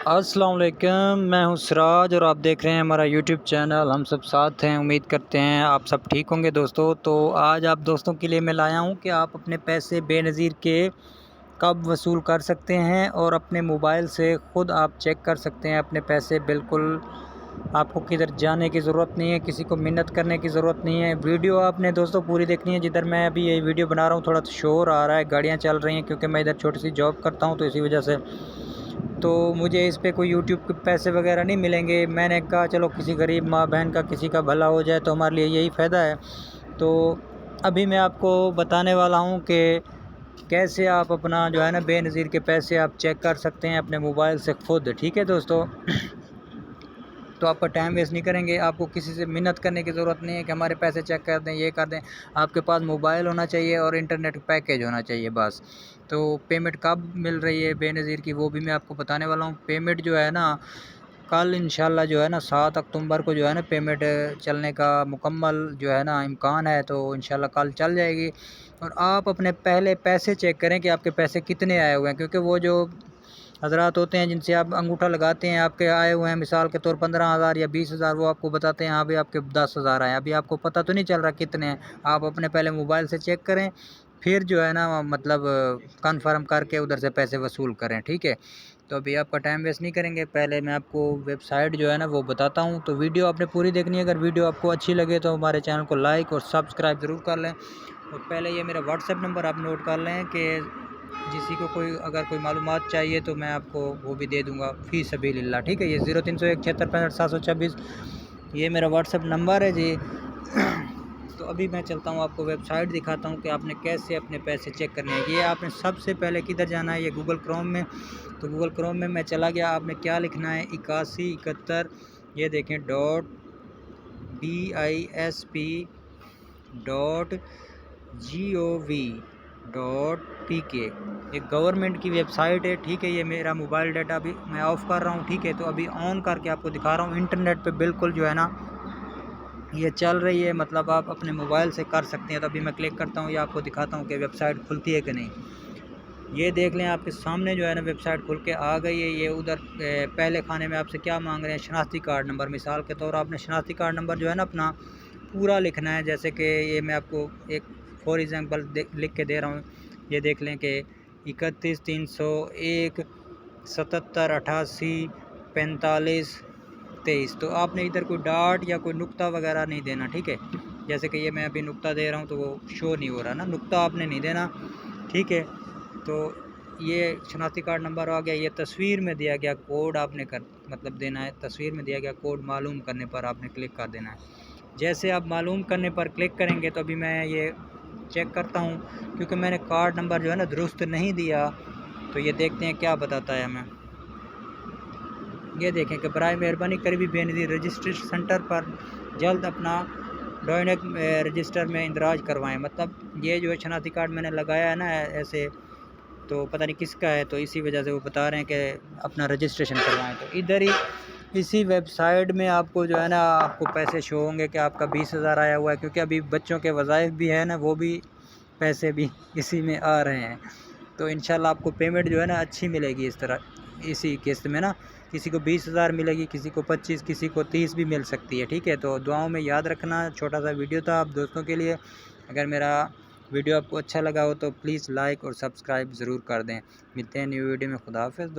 السلام علیکم، میں ہوں سراج اور آپ دیکھ رہے ہیں ہمارا یوٹیوب چینل ہم سب ساتھ ہیں۔ امید کرتے ہیں آپ سب ٹھیک ہوں گے دوستو۔ تو آج آپ دوستوں کے لیے میں لایا ہوں کہ آپ اپنے پیسے بے نظیر کے کب وصول کر سکتے ہیں اور اپنے موبائل سے خود آپ چیک کر سکتے ہیں اپنے پیسے۔ بالکل آپ کو کدھر جانے کی ضرورت نہیں ہے، کسی کو منت کرنے کی ضرورت نہیں ہے۔ ویڈیو آپ نے دوستوں پوری دیکھنی ہے۔ جدھر میں ابھی یہ ویڈیو بنا رہا ہوں تھوڑا شور آ رہا ہے، گاڑیاں چل رہی ہیں کیونکہ میں ادھر چھوٹی سی جاب کرتا ہوں، تو اسی وجہ سے تو مجھے اس پہ کوئی یوٹیوب کے پیسے وغیرہ نہیں ملیں گے۔ میں نے کہا چلو کسی غریب ماں بہن کا کسی کا بھلا ہو جائے تو ہمارے لیے یہی فائدہ ہے۔ تو ابھی میں آپ کو بتانے والا ہوں کہ کیسے آپ اپنا جو ہے نا بے نظیر کے پیسے آپ چیک کر سکتے ہیں اپنے موبائل سے خود، ٹھیک ہے دوستو۔ تو آپ کا ٹائم ویسٹ نہیں کریں گے، آپ کو کسی سے منت کرنے کی ضرورت نہیں ہے کہ ہمارے پیسے چیک کر دیں، یہ کر دیں۔ آپ کے پاس موبائل ہونا چاہیے اور انٹرنیٹ پیکیج ہونا چاہیے بس۔ تو پیمنٹ کب مل رہی ہے بے نظیر کی وہ بھی میں آپ کو بتانے والا ہوں۔ پیمنٹ جو ہے نا کل انشاءاللہ جو ہے نا 7 اکتوبر کو جو ہے نا پیمنٹ چلنے کا مکمل جو ہے نا امکان ہے، تو انشاءاللہ کل چل جائے گی۔ اور آپ اپنے پہلے پیسے چیک کریں کہ آپ کے پیسے کتنے آئے ہوئے ہیں، کیونکہ وہ جو حضرات ہوتے ہیں جن سے آپ انگوٹھا لگاتے ہیں آپ کے آئے ہوئے ہیں مثال کے طور 15,000 یا 20,000، وہ آپ کو بتاتے ہیں ہاں بھی آپ کے 10,000 آئے ہیں۔ ابھی آپ کو پتہ تو نہیں چل رہا کتنے ہیں، آپ اپنے پہلے موبائل سے چیک کریں، پھر جو ہے نا مطلب کنفرم کر کے ادھر سے پیسے وصول کریں، ٹھیک ہے۔ تو ابھی آپ کا ٹائم ویسٹ نہیں کریں گے، پہلے میں آپ کو ویب سائٹ جو ہے نا وہ بتاتا ہوں۔ تو ویڈیو آپ نے پوری دیکھنی ہے، اگر ویڈیو آپ کو اچھی لگے تو ہمارے چینل کو لائک اور سبسکرائب ضرور کر لیں۔ اور پہلے یہ میرا واٹس ایپ نمبر آپ نوٹ کر لیں کہ کسی کو اگر کوئی معلومات چاہیے تو میں آپ کو وہ بھی دے دوں گا فی سبیل اللہ، ٹھیک ہے۔ یہ 0301 76 65 726 یہ میرا واٹس ایپ نمبر ہے جی۔ تو ابھی میں چلتا ہوں آپ کو ویب سائٹ دکھاتا ہوں کہ آپ نے کیسے اپنے پیسے چیک کرنے ہیں۔ یہ آپ نے سب سے پہلے کدھر جانا ہے، یہ گوگل کروم میں۔ تو گوگل کروم میں چلا گیا، آپ نے کیا لکھنا ہے 8171 یہ دیکھیں .bisp.gov.pk یہ گورنمنٹ کی ویب سائٹ ہے، ٹھیک ہے۔ یہ میرا موبائل ڈیٹا ابھی میں آف کر رہا ہوں، ٹھیک ہے۔ تو ابھی آن کر کے آپ کو دکھا رہا ہوں، انٹرنیٹ پہ بالکل جو ہے نا یہ چل رہی ہے، مطلب آپ اپنے موبائل سے کر سکتے ہیں۔ تو ابھی میں کلک کرتا ہوں، یہ آپ کو دکھاتا ہوں کہ ویب سائٹ کھلتی ہے کہ نہیں۔ یہ دیکھ لیں آپ کے سامنے جو ہے نا ویب سائٹ کھل کے آ گئی ہے۔ یہ ادھر پہلے کھانے میں آپ سے کیا مانگ رہے ہیں، شناختی کارڈ نمبر۔ مثال کے طور آپ نے شناختی کارڈ نمبر جو ہے نا اپنا پورا لکھنا ہے، جیسے کہ یہ میں آپ کو ایک فور ایگزامپل لکھ کے دے رہا ہوں۔ یہ دیکھ لیں کہ 31 301 77 88 45 23۔ تو آپ نے ادھر کوئی ڈاٹ یا کوئی نقطہ وغیرہ نہیں دینا، ٹھیک ہے۔ جیسے کہ یہ میں ابھی نقطہ دے رہا ہوں تو وہ شو نہیں ہو رہا نا، نقطہ آپ نے نہیں دینا، ٹھیک ہے۔ تو یہ شناختی کارڈ نمبر آ گیا۔ یہ تصویر میں دیا گیا کوڈ آپ نے مطلب دینا ہے، تصویر میں دیا گیا کوڈ معلوم کرنے پر آپ نے کلک کر دینا ہے۔ جیسے آپ معلوم کرنے پر کلک کریں گے تو ابھی میں یہ چیک کرتا ہوں، کیونکہ میں نے کارڈ نمبر جو ہے نا درست نہیں دیا، تو یہ دیکھتے ہیں کیا بتاتا ہے ہمیں۔ یہ دیکھیں کہ برائے مہربانی قریبی بے نظیر رجسٹریشن سینٹر پر جلد اپنا ڈوئنک رجسٹر میں اندراج کروائیں۔ مطلب یہ جو شناختی کارڈ میں نے لگایا ہے نا ایسے، تو پتہ نہیں کس کا ہے، تو اسی وجہ سے وہ بتا رہے ہیں کہ اپنا رجسٹریشن کروائیں۔ تو ادھر ہی اسی ویب سائٹ میں آپ کو جو ہے نا آپ کو پیسے شو ہوں گے کہ آپ کا 20,000 آیا ہوا ہے، کیونکہ ابھی بچوں کے وظائف بھی ہیں نا، وہ بھی پیسے بھی اسی میں آ رہے ہیں۔ تو انشاءاللہ آپ کو پیمنٹ جو ہے نا اچھی ملے گی اس طرح اسی قسط میں نا، کسی کو 20,000 ملے گی، کسی کو 25، کسی کو 30 بھی مل سکتی ہے، ٹھیک ہے۔ تو دعاؤں میں یاد رکھنا، چھوٹا سا ویڈیو تھا آپ دوستوں کے لیے۔ اگر میرا ویڈیو آپ کو اچھا لگا ہو تو پلیز لائک اور سبسکرائب ضرور کر دیں۔ ملتے ہیں نیو ویڈیو میں، خدا حافظ۔